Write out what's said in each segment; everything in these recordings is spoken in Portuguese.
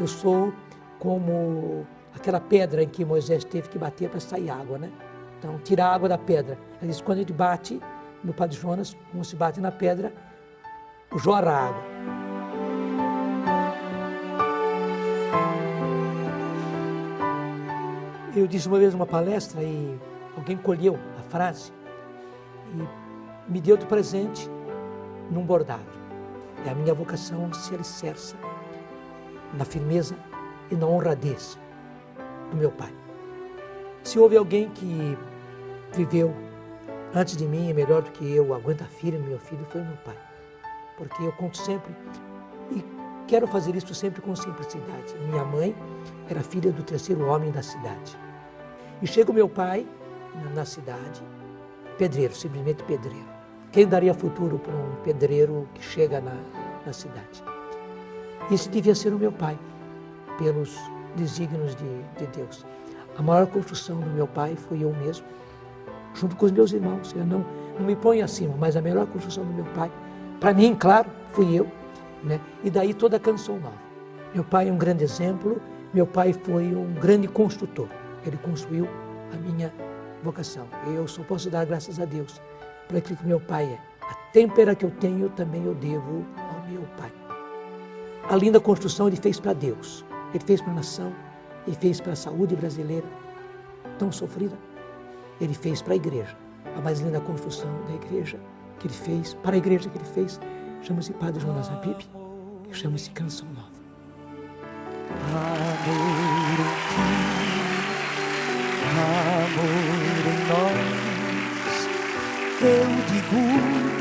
Eu sou como aquela pedra em que Moisés teve que bater para sair água, né? Então, tirar a água da pedra. Ele diz, quando a gente bate no Padre Jonas, como se bate na pedra, jorra a água. Eu disse uma vez numa palestra e alguém colheu a frase e me deu de presente num bordado. É a minha vocação se alicerça na firmeza e na honradez do meu pai. Se houve alguém que viveu antes de mim, é melhor do que eu, aguenta firme, meu filho, foi meu pai. Porque eu conto sempre, e quero fazer isso sempre com simplicidade. Minha mãe era filha do terceiro homem da cidade. E chega o meu pai na cidade, pedreiro, simplesmente pedreiro. Quem daria futuro para um pedreiro que chega na cidade? Esse devia ser o meu pai, pelos desígnios de Deus. A maior construção do meu pai fui eu mesmo, junto com os meus irmãos. Eu não me ponho acima, mas a melhor construção do meu pai, para mim, claro, fui eu, né? E daí toda a canção nova. Meu pai é um grande exemplo, meu pai foi um grande construtor. Ele construiu a minha vocação. Eu só posso dar graças a Deus por aquilo que meu pai é. A têmpera que eu tenho também eu devo ao meu pai. A linda construção ele fez para Deus, ele fez para a nação, ele fez para a saúde brasileira, tão sofrida. Ele fez para a igreja. A mais linda construção da igreja que ele fez, para a igreja que ele fez, chama-se Padre Jonas Habib, que chama-se Canção Nova. Amor em nós, eu digo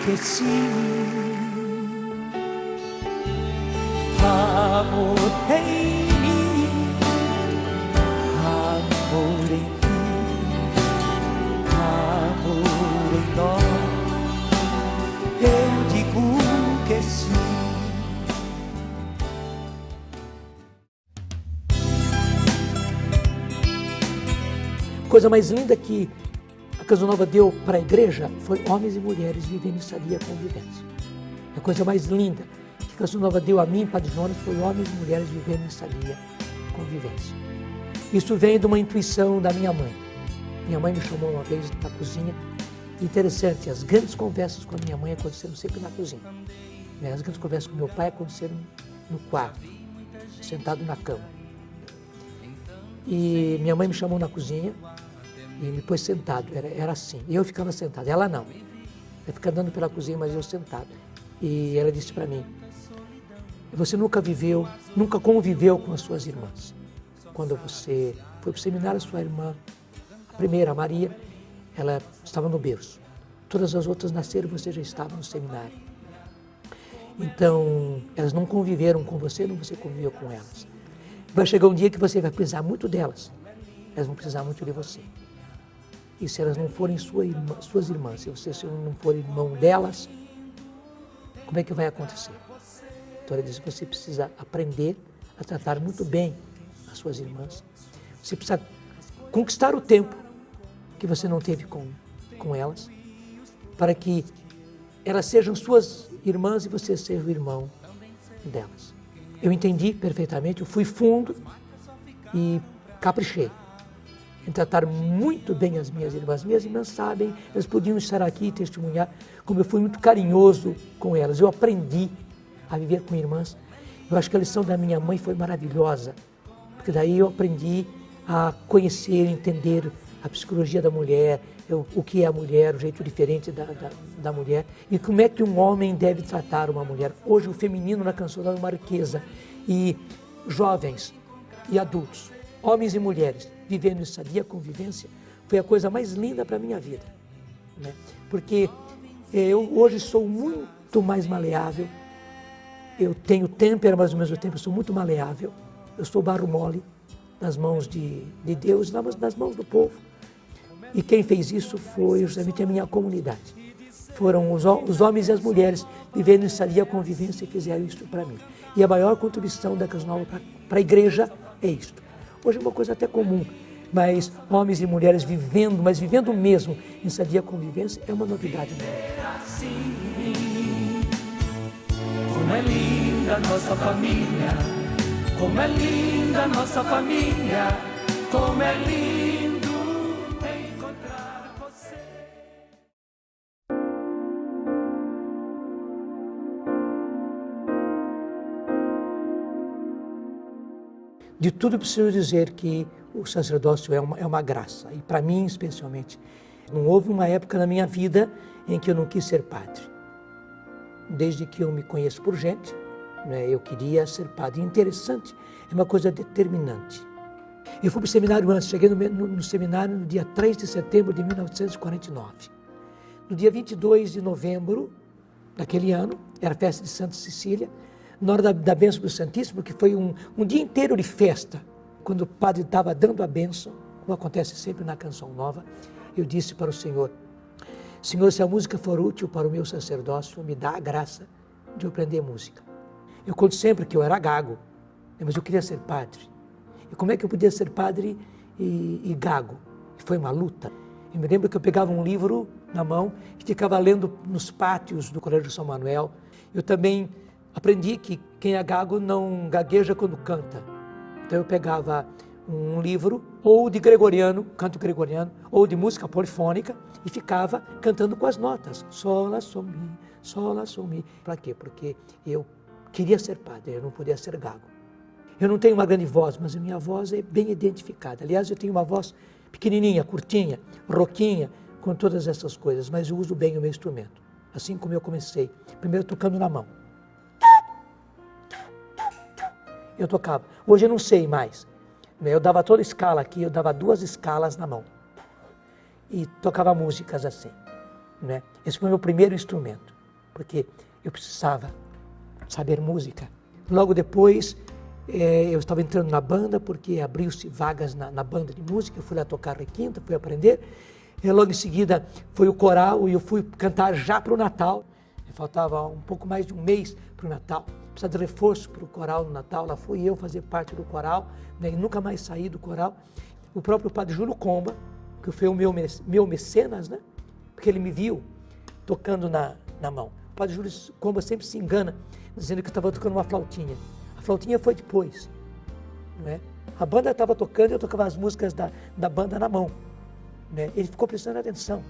que sim. Amor em mim, amor em ti, amor em nós, eu digo que sim. A coisa mais linda que a Canção Nova deu para a igreja foi homens e mulheres vivendo em sadia convivência. A coisa mais linda que a Canção Nova deu a mim, Padre Jonas, foi homens e mulheres vivendo em sadia convivência. Isso vem de uma intuição da minha mãe. Minha mãe me chamou uma vez na cozinha. Interessante, as grandes conversas com a minha mãe aconteceram sempre na cozinha. As grandes conversas com meu pai aconteceram no quarto, sentado na cama. E minha mãe me chamou na cozinha e me pôs sentado, era assim. E eu ficava sentado, ela não. Ela ficava andando pela cozinha, mas eu sentado. E ela disse para mim, você nunca conviveu com as suas irmãs. Quando você foi para o seminário, sua irmã, a primeira, a Maria, ela estava no berço. Todas as outras nasceram, você já estava no seminário. Então, elas não conviveram com você, não você conviveu com elas. Vai chegar um dia que você vai precisar muito delas. Elas vão precisar muito de você. E se elas não forem suas irmãs, se você não for irmão delas, como é que vai acontecer? Então ela diz que você precisa aprender a tratar muito bem as suas irmãs. Você precisa conquistar o tempo que você não teve com elas, para que elas sejam suas irmãs e você seja o irmão delas. Eu entendi perfeitamente, eu fui fundo e caprichei em tratar muito bem as minhas irmãs. Minhas irmãs sabem, elas podiam estar aqui e testemunhar como eu fui muito carinhoso com elas. Eu aprendi a viver com irmãs. Eu acho que a lição da minha mãe foi maravilhosa, porque daí eu aprendi a conhecer, entender a psicologia da mulher, o que é a mulher, o jeito diferente da mulher e como é que um homem deve tratar uma mulher. Hoje o feminino na Canção Nova é uma riqueza e jovens e adultos, homens e mulheres, vivendo em sadia convivência, foi a coisa mais linda para a minha vida, né? Porque eu hoje sou muito mais maleável, eu tenho têmpera, mas ao mesmo tempo eu sou muito maleável, eu sou barro mole nas mãos de Deus e nas mãos do povo. E quem fez isso foi justamente a minha comunidade. Foram os homens e as mulheres vivendo em sadia convivência e fizeram isso para mim. E a maior contribuição da Canção Nova para a igreja é isto. Hoje é uma coisa até comum, mas homens e mulheres vivendo, mas vivendo mesmo em sadia convivência é uma novidade nova. Como é linda nossa família, Como é linda nossa família, como é lindo encontrar você. De tudo preciso dizer que o sacerdócio é uma graça, e para mim especialmente. Não houve uma época na minha vida em que eu não quis ser padre. Desde que eu me conheço por gente, né, eu queria ser padre. Interessante, é uma coisa determinante. Eu fui para o seminário antes, cheguei no seminário no dia 3 de setembro de 1949. No dia 22 de novembro daquele ano, era a festa de Santa Cecília, na hora da bênção do Santíssimo, que foi um dia inteiro de festa. Quando o padre estava dando a bênção, como acontece sempre na Canção Nova, eu disse para o Senhor: Senhor, se a música for útil para o meu sacerdócio, me dá a graça de eu aprender música. Eu conto sempre que eu era gago, mas eu queria ser padre. E como é que eu podia ser padre e gago? Foi uma luta. Eu me lembro que eu pegava um livro na mão e ficava lendo nos pátios do Colégio São Manuel. Eu também aprendi que quem é gago não gagueja quando canta. Então eu pegava um livro, ou de gregoriano, canto gregoriano, ou de música polifônica, e ficava cantando com as notas. Sol, lá, sol, mi, sol, lá, sol, mi. Para quê? Porque eu queria ser padre, eu não podia ser gago. Eu não tenho uma grande voz, mas a minha voz é bem identificada. Aliás, eu tenho uma voz pequenininha, curtinha, rouquinha, com todas essas coisas, mas eu uso bem o meu instrumento. Assim como eu comecei, primeiro tocando na mão. Eu tocava. Hoje eu não sei mais. Eu dava toda escala aqui, eu dava 2 escalas na mão. E tocava músicas assim. Né? Esse foi o meu primeiro instrumento, porque eu precisava saber música. Logo depois, eu estava entrando na banda, porque abriu-se vagas na banda de música, eu fui lá tocar requinta, fui aprender. E logo em seguida foi o coral e eu fui cantar já para o Natal. Faltava um pouco mais de um mês para o Natal. Precisava de reforço para o coral no Natal. Lá fui eu fazer parte do coral, né, e nunca mais saí do coral. O próprio padre Júlio Comba, que foi o meu mecenas, né, porque ele me viu tocando na mão. O padre Júlio Comba sempre se engana, dizendo que eu estava tocando uma flautinha. A flautinha foi depois. Né? A banda estava tocando e eu tocava as músicas da banda na mão. Né? Ele ficou prestando atenção.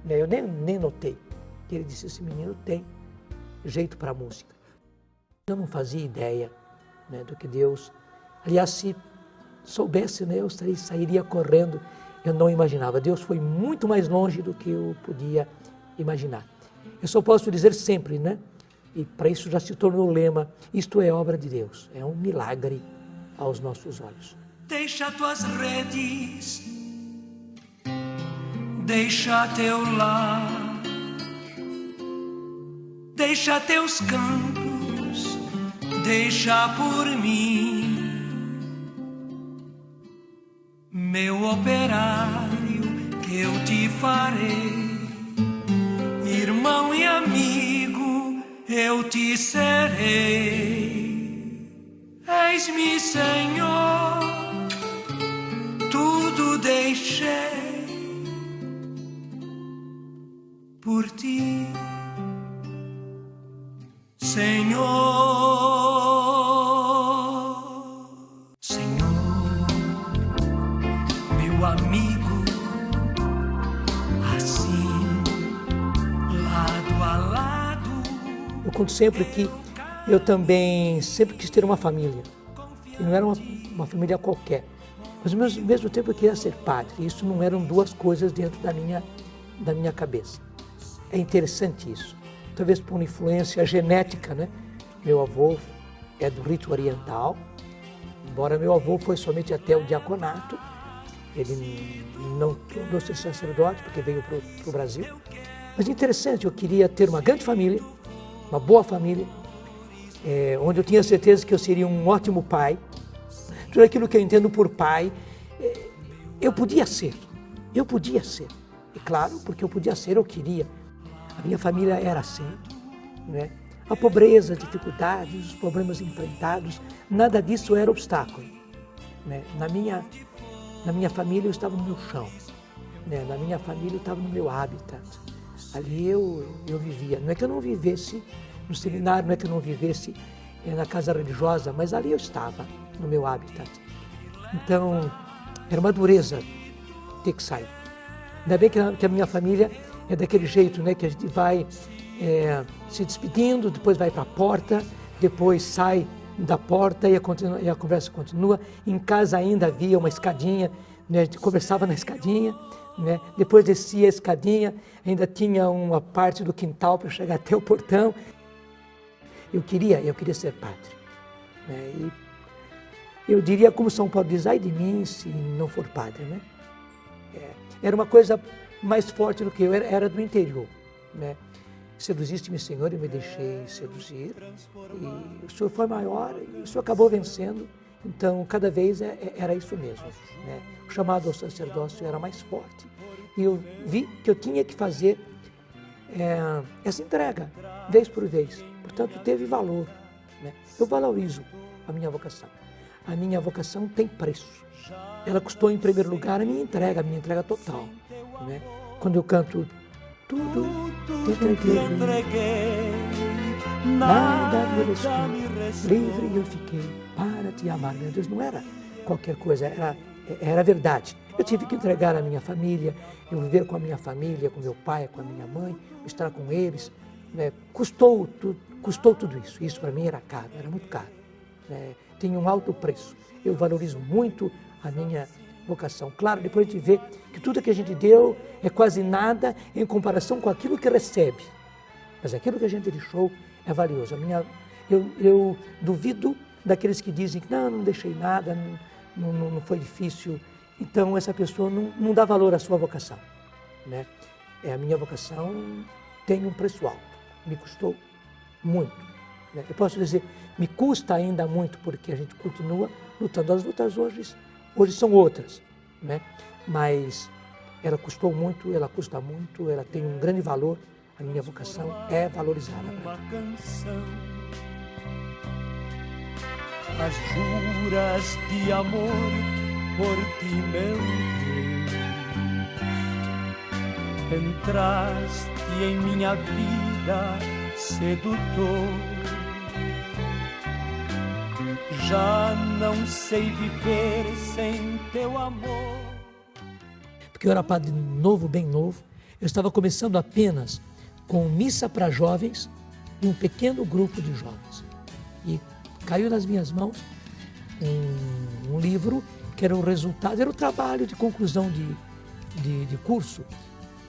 Né? Eu nem notei. Ele disse: esse menino tem jeito para música. Eu não fazia ideia, né, do que Deus... Aliás, se soubesse, né, eu sairia correndo. Eu não imaginava. Deus foi muito mais longe do que eu podia imaginar. Eu só posso dizer sempre, né? E para isso já se tornou lema: isto é obra de Deus. É um milagre aos nossos olhos. Deixa tuas redes, deixa teu lar, deixa teus campos, deixa por mim, meu operário, eu te farei, irmão e amigo, eu te serei. Eis-me, Senhor, tudo deixei por ti, Senhor. Senhor, meu amigo, assim, lado a lado. Eu conto sempre que eu também sempre quis ter uma família. E não era uma família qualquer. Mas ao mesmo tempo eu queria ser padre. Isso não eram duas coisas dentro da minha cabeça. É interessante isso. Talvez por uma influência genética, né? Meu avô é do rito oriental, embora meu avô foi somente até o diaconato. Ele não tornou ser sacerdote porque veio para o Brasil. Mas interessante, eu queria ter uma grande família, uma boa família, onde eu tinha certeza que eu seria um ótimo pai. Tudo aquilo que eu entendo por pai, eu podia ser. E claro, porque eu podia ser, eu queria. A minha família era assim, né? A pobreza, a dificuldades, os problemas enfrentados, nada disso era obstáculo. Né? Na minha família eu estava no meu chão, né? Na minha família eu estava no meu habitat. Ali eu vivia. Não é que eu não vivesse no seminário, não é que eu não vivesse na casa religiosa, mas ali eu estava. no meu habitat. Então, era uma dureza ter que sair. Ainda bem que a minha família é daquele jeito, né, que a gente vai se despedindo, depois vai para a porta, depois sai da porta e a conversa continua. Em casa ainda havia uma escadinha, né, a gente conversava na escadinha, né, depois descia a escadinha, ainda tinha uma parte do quintal para chegar até o portão. Eu queria ser padre. Né, e eu diria, como São Paulo diz, ai de mim se não for padre, né? Era uma coisa mais forte do que eu, era do interior, né? Seduziste-me, Senhor, e me deixei seduzir, e o Senhor foi maior, e o Senhor acabou vencendo, então cada vez era isso mesmo, né? O chamado ao sacerdócio era mais forte, e eu vi que eu tinha que fazer essa entrega, vez por vez, portanto teve valor, né? Eu valorizo a minha vocação. A minha vocação tem preço. Ela custou, em primeiro lugar, a minha entrega total. Né? Quando eu canto, tudo te entreguei, nada me restou, livre eu fiquei para te amar. Meu Deus, não era qualquer coisa, era verdade. Eu tive que entregar a minha família, eu viver com a minha família, com meu pai, com a minha mãe, estar com eles. Né? Custou tudo isso. Isso para mim era caro, era muito caro. Né? Tem um alto preço. Eu valorizo muito a minha vocação. Claro, depois a gente vê que tudo que a gente deu é quase nada em comparação com aquilo que recebe. Mas aquilo que a gente deixou é valioso. Eu duvido daqueles que dizem que não deixei nada, não foi difícil. Então essa pessoa não dá valor à sua vocação. Né? A minha vocação tem um preço alto. Me custou muito. Eu posso dizer, me custa ainda muito, porque a gente continua lutando. As lutas hoje são outras, né? Mas ela custou muito, ela custa muito, ela tem um grande valor. A minha vocação é valorizada. Uma canção, as juras de amor por ti, meu Deus. Entraste em minha vida, sedutor. Já não sei viver sem teu amor. Porque eu era padre novo, bem novo. Eu estava começando apenas com missa para jovens e um pequeno grupo de jovens. E caiu nas minhas mãos um livro que era o resultado, era o trabalho de conclusão de curso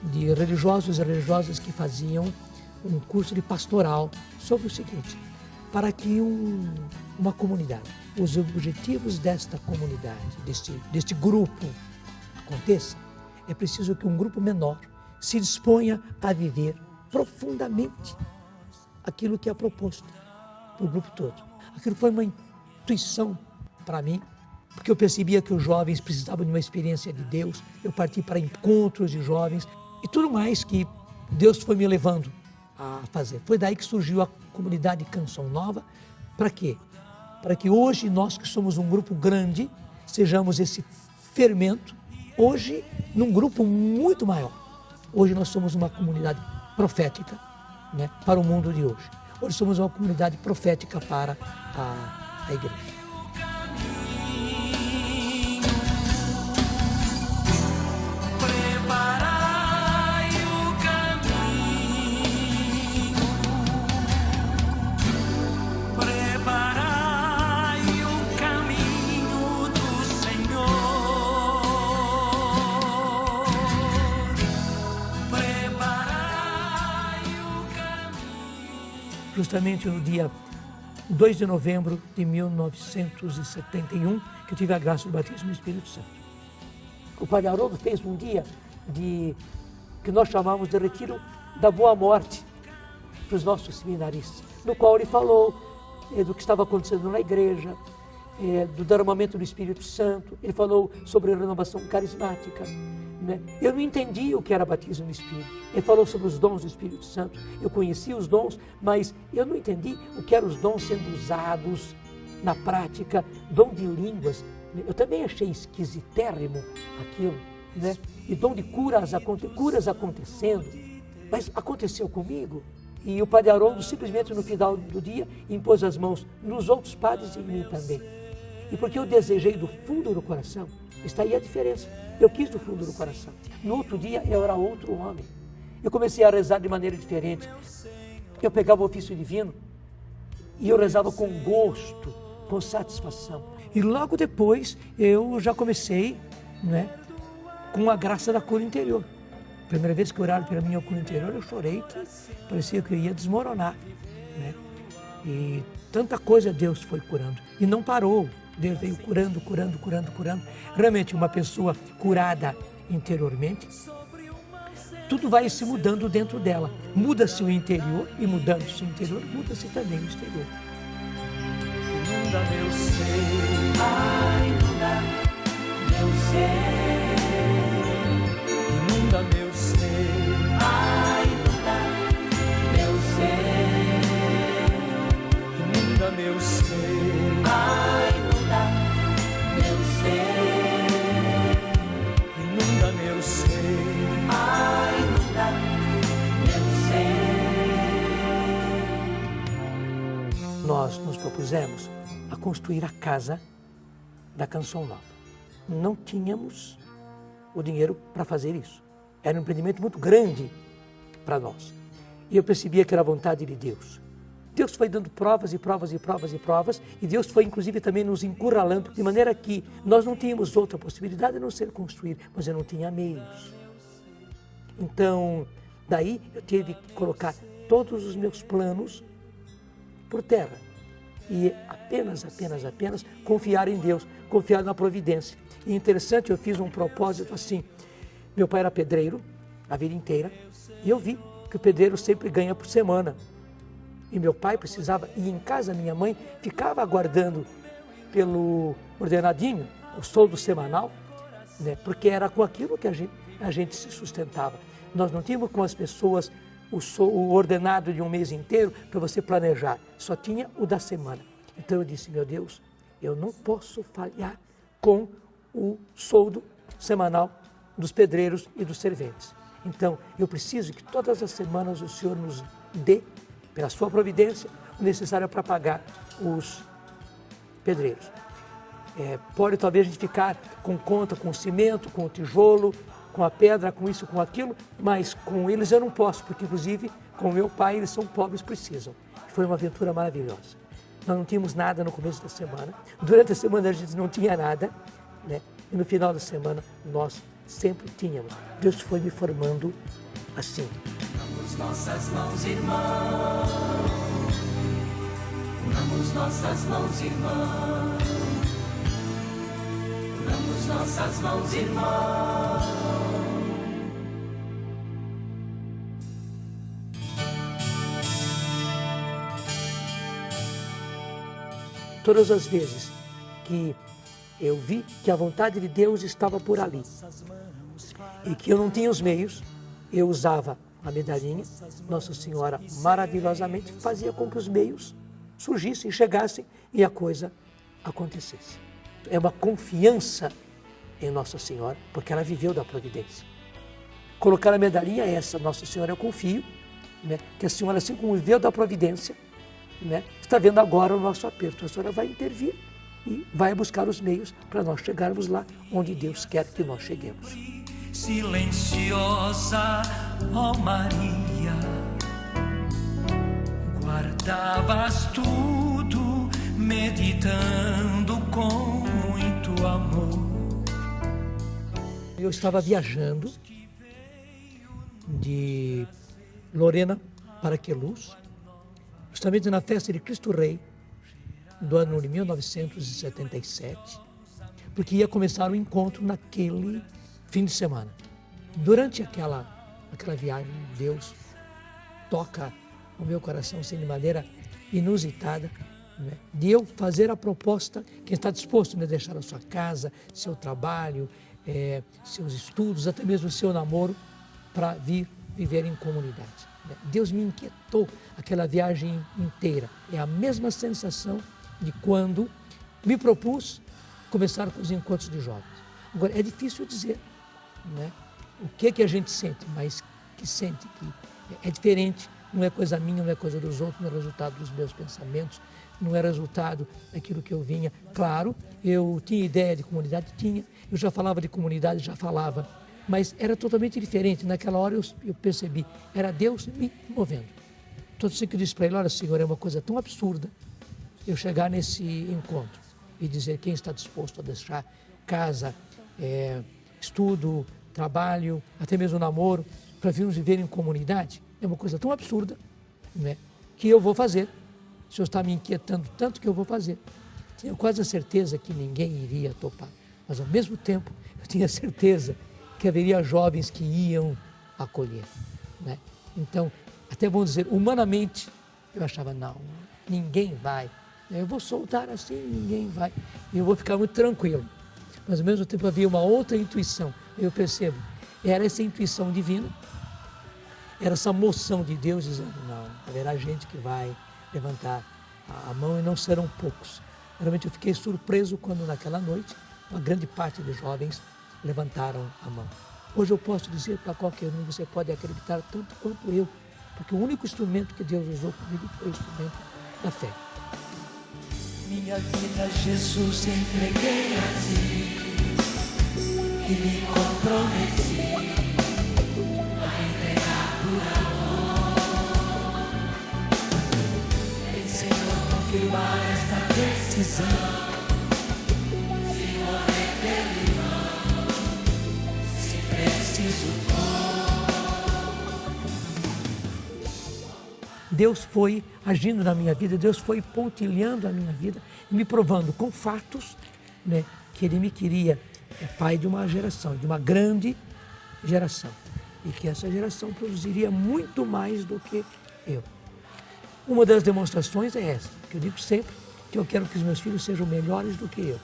de religiosos e religiosas que faziam um curso de pastoral sobre o seguinte: para que uma comunidade, os objetivos desta comunidade, deste grupo aconteça, é preciso que um grupo menor se disponha a viver profundamente aquilo que é proposto para o grupo todo. Aquilo foi uma intuição para mim, porque eu percebia que os jovens precisavam de uma experiência de Deus. Eu parti para encontros de jovens e tudo mais que Deus foi me levando a fazer. Foi daí que surgiu a comunidade Canção Nova. Para quê? Para que hoje nós, que somos um grupo grande, sejamos esse fermento, hoje num grupo muito maior. Hoje nós somos uma comunidade profética, né, para o mundo de hoje. Hoje somos uma comunidade profética para a igreja. Justamente no dia 2 de novembro de 1971, que eu tive a graça do batismo no Espírito Santo. O Padre Haroldo fez um dia que nós chamamos de Retiro da Boa Morte para os nossos seminaristas, no qual ele falou do que estava acontecendo na igreja, do derramamento do Espírito Santo. Ele falou sobre a renovação carismática. Né? Eu não entendi o que era batismo no Espírito. Ele falou sobre os dons do Espírito Santo. Eu conhecia os dons, mas eu não entendi o que eram os dons sendo usados na prática. Dom de línguas. Eu também achei esquisitérrimo aquilo. Né? E dom de curas acontecendo. Mas aconteceu comigo. E o Padre Haroldo simplesmente no final do dia impôs as mãos nos outros padres e em mim também. E porque eu desejei do fundo do coração, está aí a diferença. Eu quis do fundo do coração. No outro dia, eu era outro homem. Eu comecei a rezar de maneira diferente. Eu pegava o ofício divino e eu rezava com gosto, com satisfação. E logo depois, eu já comecei, né, com a graça da cura interior. Primeira vez que oraram pela minha cura interior, eu chorei que parecia que eu ia desmoronar, né? E tanta coisa Deus foi curando. E não parou. Deus veio curando, curando, curando, curando. Realmente, uma pessoa curada interiormente, tudo vai se mudando dentro dela. Muda-se o interior e mudando-se o interior, muda-se também o exterior. Inunda meu ser, ai, inunda meu ser. Inunda meu ser, ai, inunda meu ser. Inunda meu ser, ai, inunda meu ser. Inunda meu ser, ai, inunda meu ser. Nós nos propusemos a construir a casa da Canção Nova. Não tínhamos o dinheiro para fazer isso. Era um empreendimento muito grande para nós. E eu percebia que era a vontade de Deus. Deus foi dando provas e provas e provas e provas, e Deus foi inclusive também nos encurralando, de maneira que nós não tínhamos outra possibilidade a não ser construir, mas eu não tinha meios. Então, daí eu tive que colocar todos os meus planos por terra e apenas confiar em Deus, confiar na providência. E interessante, eu fiz um propósito assim, meu pai era pedreiro a vida inteira e eu vi que o pedreiro sempre ganha por semana. E meu pai precisava ir em casa, minha mãe ficava aguardando pelo ordenadinho, o soldo semanal, né? Porque era com aquilo que a gente se sustentava. Nós não tínhamos com as pessoas o ordenado de um mês inteiro para você planejar, só tinha o da semana. Então eu disse, meu Deus, eu não posso falhar com o soldo semanal dos pedreiros e dos serventes. Então eu preciso que todas as semanas o Senhor nos dê, pela sua providência, o necessário para pagar os pedreiros. Pode talvez a gente ficar com conta com o cimento, com o tijolo, com a pedra, com isso, com aquilo, mas com eles eu não posso, porque inclusive com meu pai eles são pobres, precisam. Foi uma aventura maravilhosa. Nós não tínhamos nada no começo da semana, durante a semana a gente não tinha nada, né? E no final da semana nós sempre tínhamos. Deus foi me formando assim. Unamos nossas mãos, irmãos. Unamos nossas mãos, irmãos. Unamos nossas mãos, irmãos. Todas as vezes que eu vi que a vontade de Deus estava por ali e que eu não tinha os meios, eu usava a medalhinha. Nossa Senhora maravilhosamente fazia com que os meios surgissem, chegassem e a coisa acontecesse. É uma confiança em Nossa Senhora, porque ela viveu da providência. Colocar a medalhinha é essa, Nossa Senhora, eu confio, né, que a Senhora, assim como viveu da providência, né, está vendo agora o nosso aperto. A Senhora vai intervir e vai buscar os meios para nós chegarmos lá onde Deus quer que nós cheguemos. Silenciosa, ó Maria, guardavas tudo, meditando com muito amor. Eu estava viajando de Lorena para Queluz, justamente na festa de Cristo Rei, do ano de 1977, porque ia começar o encontro naquele fim de semana. Durante aquela viagem, Deus toca o meu coração assim, de maneira inusitada, né, de eu fazer a proposta, quem está disposto a deixar a sua casa, seu trabalho, seus estudos, até mesmo o seu namoro, para vir viver em comunidade. Deus me inquietou aquela viagem inteira. É a mesma sensação de quando me propus começar com os encontros de jovens. Agora, é difícil dizer, né, o que a gente sente, mas que sente que é diferente, não é coisa minha, não é coisa dos outros, não é resultado dos meus pensamentos, não era resultado daquilo que eu vinha. Claro, eu tinha ideia de comunidade, tinha, eu já falava de comunidade, já falava, mas era totalmente diferente. Naquela hora eu percebi, era Deus me movendo. Todo assim que eu disse para ele, olha, Senhor, é uma coisa tão absurda eu chegar nesse encontro e dizer quem está disposto a deixar casa, estudo, trabalho, até mesmo namoro, para virmos viver em comunidade. É uma coisa tão absurda, né, que eu vou fazer. O Senhor está me inquietando tanto que eu vou fazer. Tinha quase a certeza que ninguém iria topar, mas ao mesmo tempo eu tinha certeza que haveria jovens que iam acolher, né? Então, até vamos dizer, humanamente, eu achava, não, ninguém vai. Eu vou soltar assim, ninguém vai. E eu vou ficar muito tranquilo. Mas ao mesmo tempo havia uma outra intuição. Eu percebo, era essa intuição divina, era essa moção de Deus dizendo, não, haverá gente que vai levantar a mão e não serão poucos. Realmente eu fiquei surpreso quando naquela noite uma grande parte dos jovens levantaram a mão. Hoje eu posso dizer para qualquer um, você pode acreditar tanto quanto eu, porque o único instrumento que Deus usou comigo foi o instrumento da fé. Minha vida, Jesus, entreguei a Ti e me comprometi a entregar por amor. Senhor, confirmar esta decisão de morrer pelo irmão, se preciso for. Deus foi agindo na minha vida, Deus foi pontilhando a minha vida, me provando com fatos, né, que Ele me queria pai de uma geração, de uma grande geração, e que essa geração produziria muito mais do que eu. Uma das demonstrações é essa, que eu digo sempre que eu quero que os meus filhos sejam melhores do que eu,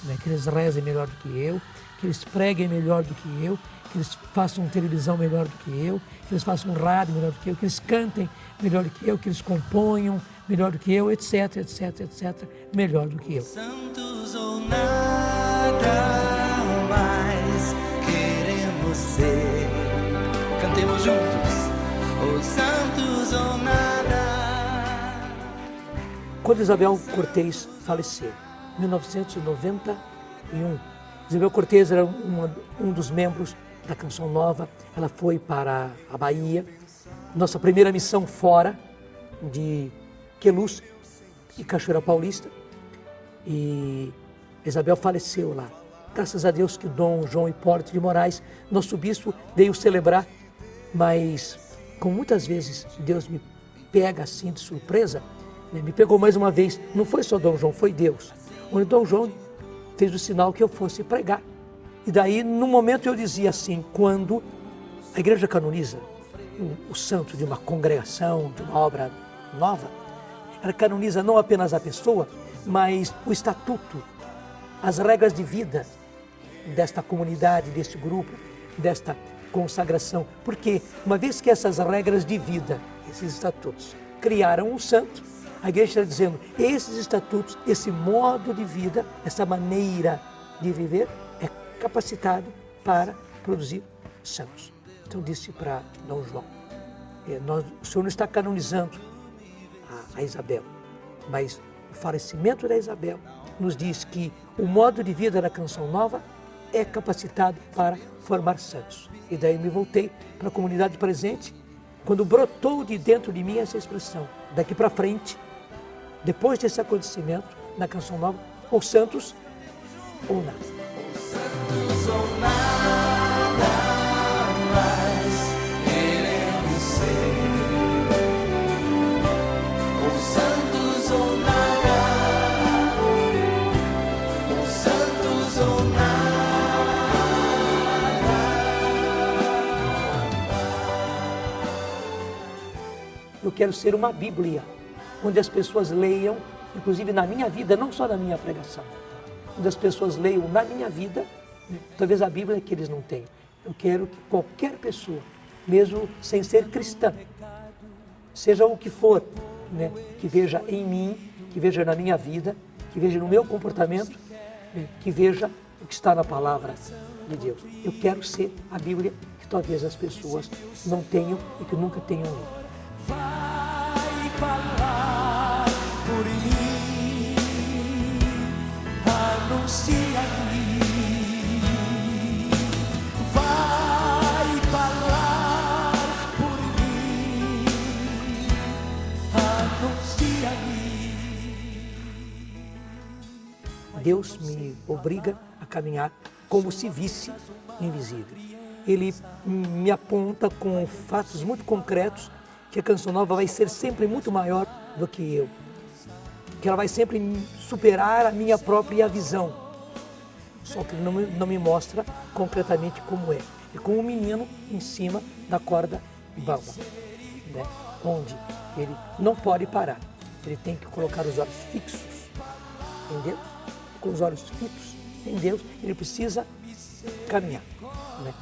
né, que eles rezem melhor do que eu, que eles preguem melhor do que eu, que eles façam televisão melhor do que eu, que eles façam rádio melhor do que eu, que eles cantem melhor do que eu, que eles componham melhor do que eu, etc, etc, etc, melhor do que eu. Santos ou nada mais queremos ser. Cantemos juntos. Ou santos ou nada. Quando Isabel Cortez faleceu, em 1991, Isabel Cortez era um dos membros da Canção Nova. Ela foi para a Bahia, nossa primeira missão fora de Queluz e Cachoeira Paulista, e Isabel faleceu lá. Graças a Deus que Dom João Hipólito de Moraes, nosso bispo, veio celebrar, mas como muitas vezes Deus me pega assim de surpresa, né, me pegou mais uma vez, não foi só Dom João, foi Deus. Onde Dom João fez o sinal que eu fosse pregar. E daí, no momento, eu dizia assim, quando a igreja canoniza o santo de uma congregação, de uma obra nova, ela canoniza não apenas a pessoa, mas o estatuto, as regras de vida desta comunidade, deste grupo, desta consagração. Porque uma vez que essas regras de vida, esses estatutos, criaram um santo, a igreja está dizendo, esses estatutos, esse modo de vida, essa maneira de viver é capacitado para produzir santos. Então disse para Dom João, o Senhor não está canonizando a Isabel, mas o falecimento da Isabel nos diz que o modo de vida da Canção Nova é capacitado para formar santos. E daí me voltei para a comunidade presente, quando brotou de dentro de mim essa expressão, daqui para frente, depois desse acontecimento, na Canção Nova, ou santos ou nada. Santos ou nada mais queremos ser. Ou santos ou nada. Ou santos ou nada. Eu quero ser uma Bíblia, onde as pessoas leiam, inclusive na minha vida, não só na minha pregação, onde as pessoas leiam na minha vida, né, talvez a Bíblia que eles não tenham. Eu quero que qualquer pessoa, mesmo sem ser cristã, seja o que for, né, que veja em mim, que veja na minha vida, que veja no meu comportamento, né, que veja o que está na palavra de Deus. Eu quero ser a Bíblia que talvez as pessoas não tenham e que nunca tenham lido. Vai falar por mim. Deus me obriga a caminhar como se visse o invisível. Ele me aponta com fatos muito concretos que a Canção Nova vai ser sempre muito maior do que eu. Que ela vai sempre superar a minha própria visão. Só que ele não me mostra concretamente como é. É como um menino em cima da corda bamba, né? Onde ele não pode parar. Ele tem que colocar os olhos fixos em Deus. Com os olhos fixos em Deus, ele precisa caminhar, né?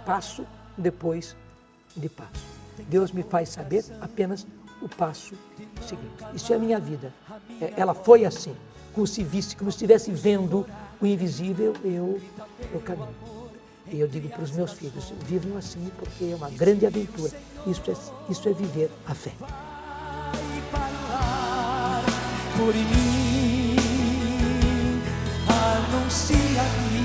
Passo depois de passo. Deus me faz saber apenas o passo seguinte. Isso é a minha vida. Ela foi assim, como se visse, como se estivesse vendo o invisível, eu caminho. E eu digo para os meus filhos, vivam assim porque é uma grande aventura. Isso é viver a fé. Por mim, anuncia-me.